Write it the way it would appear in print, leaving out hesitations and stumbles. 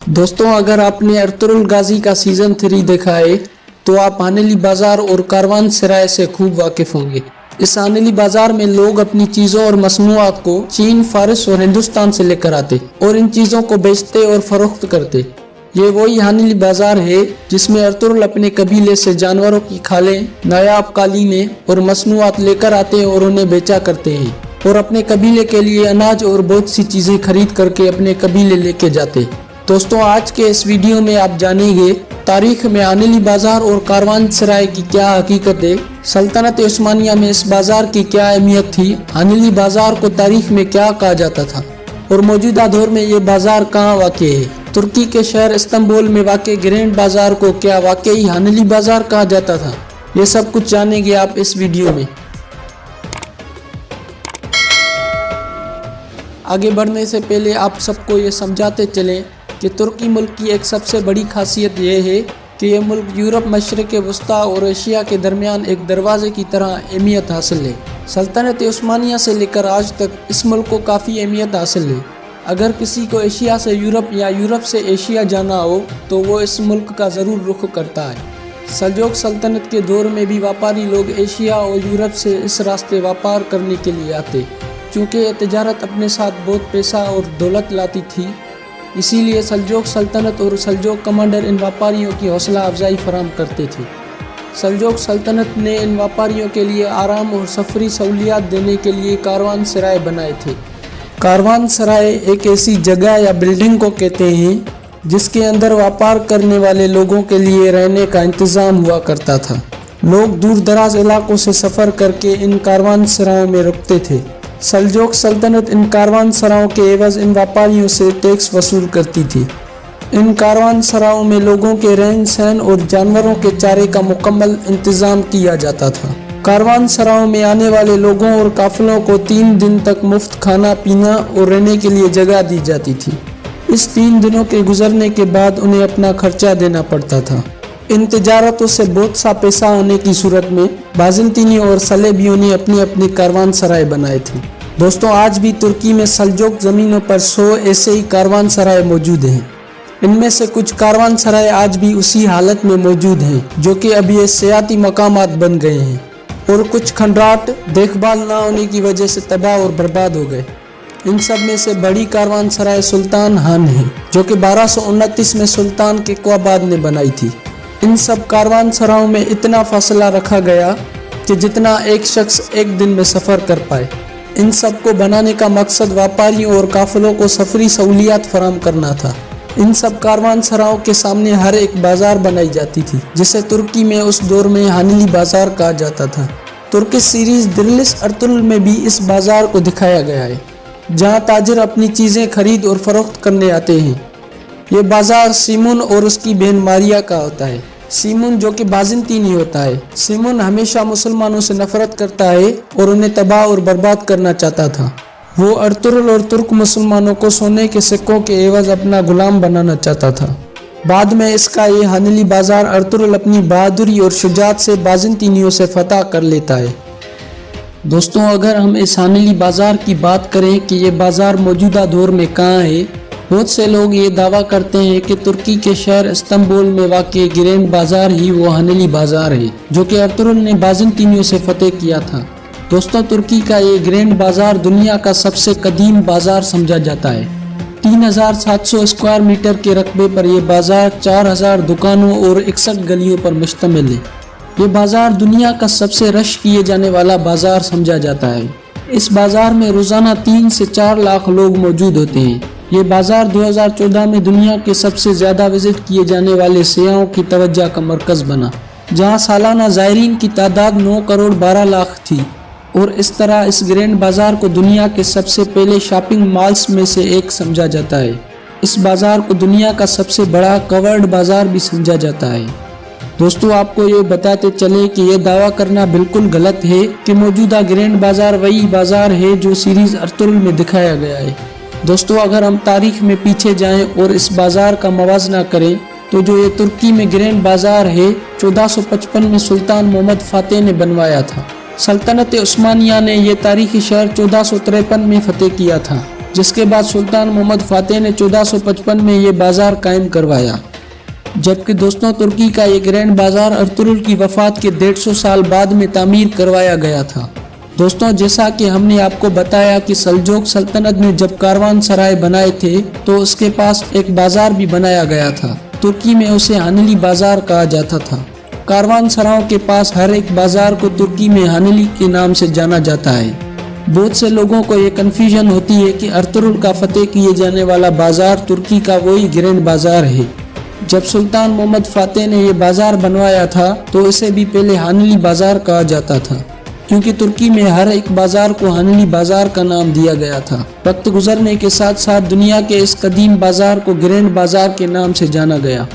दोस्तों, अगर आपने अर्तुरुल गाजी का सीज़न 3 देखा है तो आप हानेली बाज़ार और कारवान सराय से खूब वाकिफ़ होंगे। इस हानेली बाज़ार में लोग अपनी चीज़ों और मसनूआत को चीन, फारिस और हिंदुस्तान से लेकर आते और इन चीज़ों को बेचते और फरोख्त करते। ये वही हानेली बाज़ार है जिसमें अर्तुरुल अपने कबीले से जानवरों की खालें, नायाब कालीनें और मसनूआत लेकर आते और उन्हें बेचा करते हैं और अपने कबीले के लिए अनाज और बहुत सी चीज़ें खरीद करके अपने कबीले लेके जाते। दोस्तों, आज के इस वीडियो में आप जानेंगे तारीख में हानेली बाज़ार और कारवान सराय की क्या हकीकत है, सल्तनत उस्मानिया में इस बाज़ार की क्या अहमियत थी, हानेली बाज़ार को तारीख में क्या कहा जाता था और मौजूदा दौर में ये बाज़ार कहाँ वाक़ई है। तुर्की के शहर इस्तांबुल में वाक़ई ग्रैंड बाज़ार को क्या वाकई हानेली बाज़ार कहा जाता था, ये सब कुछ जानेंगे आप इस वीडियो में। आगे बढ़ने से पहले आप सबको ये समझाते चलें कि तुर्की मुल्क की एक सबसे बड़ी खासियत यह है कि यह मुल्क यूरोप, मशरिक़ वस्ता और एशिया के दरमियान एक दरवाज़े की तरह अहमियत हासिल है। सल्तनत उस्मानिया से लेकर आज तक इस मुल्क को काफ़ी अहमियत हासिल है। अगर किसी को एशिया से यूरोप या यूरोप से एशिया जाना हो तो वो इस मुल्क का ज़रूर रुख करता है। सल्जोक सल्तनत के दौर में भी व्यापारी लोग एशिया और यूरोप से इस रास्ते व्यापार करने के लिए आते, चूँकि यह तजारत अपने साथ बहुत पैसा और दौलत लाती थी। इसीलिए सल्जोक सल्तनत और सल्जोक कमांडर इन व्यापारियों की हौसला अफजाई फराहम करते थे। सल्जोक सल्तनत ने इन व्यापारियों के लिए आराम और सफरी सहूलियात देने के लिए कारवान सराय बनाए थे। कारवान सराय एक ऐसी जगह या बिल्डिंग को कहते हैं जिसके अंदर व्यापार करने वाले लोगों के लिए रहने का इंतज़ाम हुआ करता था। लोग दूर दराज इलाकों से सफ़र करके इन कारवान सरायों में रुकते थे। सल्जोक सल्तनत इन कारवान सरायों के एवज़ इन व्यापारियों से टैक्स वसूल करती थी। इन कारवान सरायों में लोगों के रहन सहन और जानवरों के चारे का मुकम्मल इंतज़ाम किया जाता था। कारवान सरायों में आने वाले लोगों और काफिलों को 3 दिन तक मुफ्त खाना पीना और रहने के लिए जगह दी जाती थी। इस 3 दिनों के गुजरने के बाद उन्हें अपना खर्चा देना पड़ता था। इन तजारतों से बहुत सा पैसा होने की सूरत में बाज़ंतीनी और सलेबियों ने अपने अपने कारवान सराय बनाए थे। दोस्तों, आज भी तुर्की में सल्जोक ज़मीनों पर 100 ऐसे ही कारवान सराय मौजूद हैं। इनमें से कुछ कारवान सराय आज भी उसी हालत में मौजूद हैं जो कि अब ये सियाती मकामात बन गए हैं और कुछ खंडराट देखभाल ना होने की वजह से तबाह और बर्बाद हो गए। इन सब में से बड़ी कारवान सराय सुल्तान हान है जो कि 1229 में सुल्तान क़ैक़बाद ने बनाई थी। इन सब कारवान सरायों में इतना फासला रखा गया कि जितना एक शख्स एक दिन में सफ़र कर पाए। इन सब को बनाने का मकसद व्यापारियों और काफिलों को सफरी सहूलियात फराहम करना था। इन सब कारवान सरायों के सामने हर एक बाज़ार बनाई जाती थी जिसे तुर्की में उस दौर में हानेली बाज़ार कहा जाता था। तुर्की सीरीज़ दिरलिस अर्तुरुल में भी इस बाज़ार को दिखाया गया है जहाँ ताजिर अपनी चीज़ें खरीद और फरोख्त करने आते हैं। ये बाज़ार सीमुन और उसकी बहन मारिया का होता है। सीमुन जो कि बाज़ंतीनी होता है। सीमुन हमेशा मुसलमानों से नफरत करता है और उन्हें तबाह और बर्बाद करना चाहता था। वो अर्तुरुल और तुर्क मुसलमानों को सोने के सिक्कों के एवज़ अपना गुलाम बनाना चाहता था। बाद में इसका ये हानेली बाज़ार अर्तुरुल अपनी बहादुरी और शुजात से बाज़ंतीनियों से फतह कर लेता है। दोस्तों, अगर हम इस हानेली बाज़ार की बात करें कि ये बाज़ार मौजूदा दौर में कहाँ है, बहुत से लोग ये दावा करते हैं कि तुर्की के शहर इस्तांबुल में वाक़ई ग्रैंड बाज़ार ही वो हानेली बाज़ार है जो कि अर्तुरुल ने बाज़ंतीनियों से फतेह किया था। दोस्तों, तुर्की का ये ग्रैंड बाज़ार दुनिया का सबसे कदीम बाज़ार समझा जाता है। 3700 स्क्वायर मीटर के रकबे पर यह बाज़ार 4000 दुकानों और 61 गलियों पर मुश्तमिल है। ये बाज़ार दुनिया का सबसे रश किए जाने वाला बाज़ार समझा जाता है। इस बाज़ार में रोज़ाना 3 से 4 लाख लोग मौजूद होते हैं। ये बाज़ार 2014 में दुनिया के सबसे ज़्यादा विज़िट किए जाने वाले सयाहों की तवज्जो का मरकज़ बना, जहाँ सालाना ज़ायरीन की तादाद 9 करोड़ 12 लाख थी और इस तरह इस ग्रैंड बाज़ार को दुनिया के सबसे पहले शॉपिंग मॉल्स में से एक समझा जाता है। इस बाज़ार को दुनिया का सबसे बड़ा कवर्ड बाज़ार भी समझा जाता है। दोस्तों, आपको ये बताते चले कि यह दावा करना बिल्कुल गलत है कि मौजूदा ग्रैंड बाज़ार वही बाज़ार है जो सीरीज़ अर्तुरुल में दिखाया गया है। दोस्तों, अगर हम तारीख में पीछे जाएं और इस बाज़ार का मवाजना करें तो जो ये तुर्की में ग्रैंड बाज़ार है 1455 में सुल्तान मोहम्मद फ़ातेह ने बनवाया था। सल्तनत उस्मानिया ने यह तारीखी शहर 1453 में फतेह किया था। जिसके बाद सुल्तान मोहम्मद फातेह ने 1455 में ये बाज़ार कायम करवाया। जबकि दोस्तों तुर्की का ये ग्रैंड बाज़ार अर्तुगरुल की वफ़ात के 150 साल बाद में तामीर करवाया गया था। दोस्तों जैसा कि हमने आपको बताया कि सल्जोक सल्तनत ने जब कारवान सराय बनाए थे तो उसके पास एक बाज़ार भी बनाया गया था। तुर्की में उसे हानली बाज़ार कहा जाता था। कारवान सरायों के पास हर एक बाज़ार को तुर्की में हानली के नाम से जाना जाता है। बहुत से लोगों को ये कन्फ्यूजन होती है कि अर्तुगरुल का फतेह किए जाने वाला बाज़ार तुर्की का वही ग्रैंड बाज़ार है। जब सुल्तान मोहम्मद फातेह ने ये बाज़ार बनवाया था तो इसे भी पहले हानली बाज़ार कहा जाता था, क्योंकि तुर्की में हर एक बाज़ार को हानली बाज़ार का नाम दिया गया था। वक्त गुजरने के साथ साथ दुनिया के इस कदीम बाज़ार को ग्रैंड बाज़ार के नाम से जाना गया।